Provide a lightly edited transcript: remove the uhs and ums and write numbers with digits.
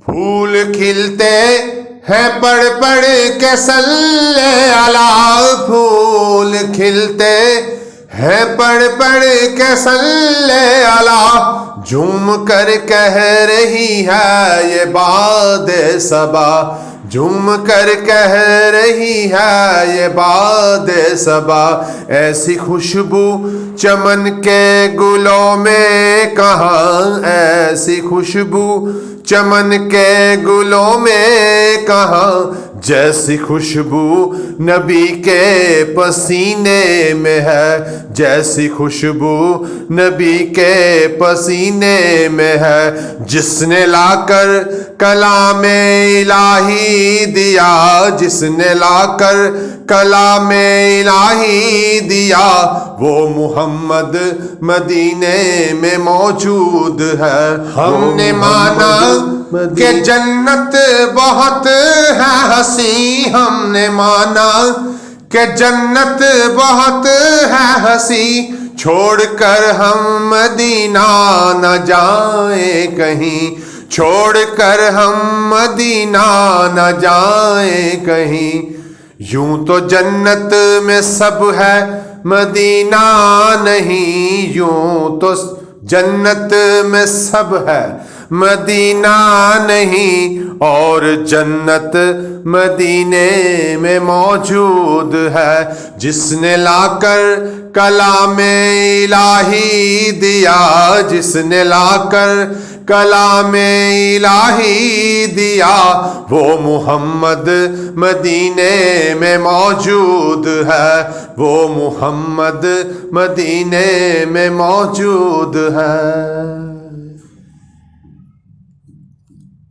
پھول کھلتے ہیں پڑھ پڑھ کے صلی علی، پھول کھلتے ہیں پڑھ پڑھ کے صلی علی، جھوم کر کہہ رہی ہے یہ باد صبا، جھوم کر کہہ رہی ہے یہ باد صبا، ایسی خوشبو چمن کے گلوں میں کہاں، ایسی خوشبو چمن کے گلوں میں کہاں، جیسی خوشبو نبی کے پسینے میں ہے، جیسی خوشبو نبی کے پسینے میں ہے، جس نے لا کر کلام الہی دیا، جس نے لا کر کلام الہی دیا، وہ محمد مدینے میں موجود ہے۔ ہم نے مانا کہ جنت بہت ہے ہنسی، ہم نے مانا کہ جنت بہت ہے ہنسی، چھوڑ کر ہم مدینہ نہ جائیں کہیں، چھوڑ کر ہم مدینہ نہ جائیں کہیں، یوں تو جنت میں سب ہے مدینہ نہیں، یوں تو جنت میں سب ہے مدینہ نہیں، اور جنت مدینے میں موجود ہے، جس نے لا کر کلام الہی دیا، جس نے لا کر کلام الہی دیا، وہ محمد مدینے میں موجود ہے، وہ محمد مدینے میں موجود ہے۔